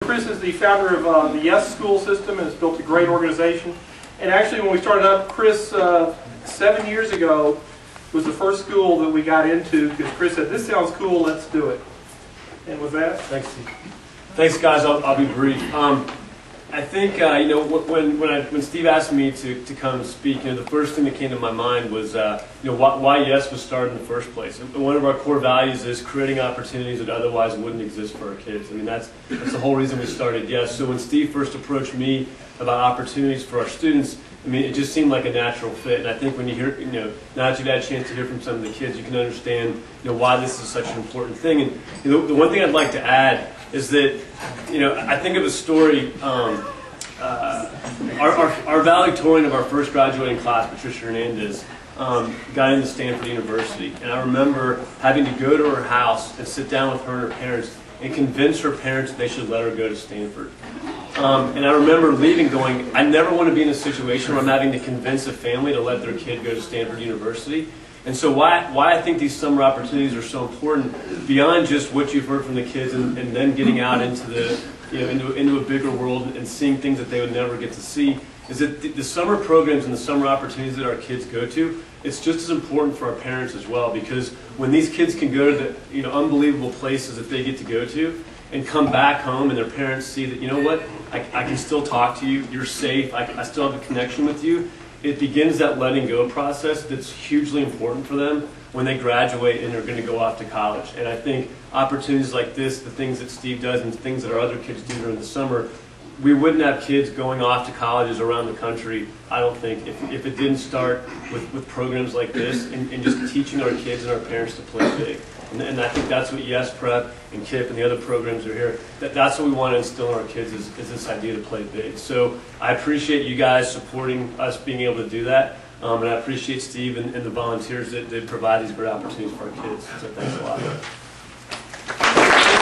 Chris is the founder of the Yes School System and has built a great organization. And actually, when we started up, Chris, 7 years ago, was the first school that we got into because Chris said, "This sounds cool, let's do it." And with that, thanks, Steve. Thanks, guys. I'll be brief. I think when Steve asked me to come speak, the first thing that came to my mind was why Yes was started in the first place. And one of our core values is creating opportunities that otherwise wouldn't exist for our kids. I mean, that's the whole reason we started Yes. So when Steve first approached me about opportunities for our students, I mean, it just seemed like a natural fit. And I think when you hear, now that you've had a chance to hear from some of the kids, you can understand, why this is such an important thing. And the one thing I'd like to add is that, I think of a story. Our valedictorian of our first graduating class, Patricia Hernandez, got into Stanford University, and I remember having to go to her house and sit down with her and her parents and convince her parents that they should let her go to Stanford. And I remember leaving going, I never want to be in a situation where I'm having to convince a family to let their kid go to Stanford University. And so why I think these summer opportunities are so important, beyond just what you've heard from the kids and then getting out into the into a bigger world and seeing things that they would never get to see, is that the summer programs and the summer opportunities that our kids go to, it's just as important for our parents as well, because when these kids can go to the unbelievable places that they get to go to and come back home and their parents see that, I can still talk to you, you're safe, I still have a connection with you, it begins that letting go process that's hugely important for them when they graduate and they're going to go off to college. And I think opportunities like this, the things that Steve does and the things that our other kids do during the summer, we wouldn't have kids going off to colleges around the country, I don't think, if it didn't start with programs like this and just teaching our kids and our parents to play big. And I think that's what Yes Prep and KIP and the other programs are here. That's what we want to instill in our kids is this idea to play big. So I appreciate you guys supporting us being able to do that. And I appreciate Steve and the volunteers that provide these great opportunities for our kids. So thanks a lot.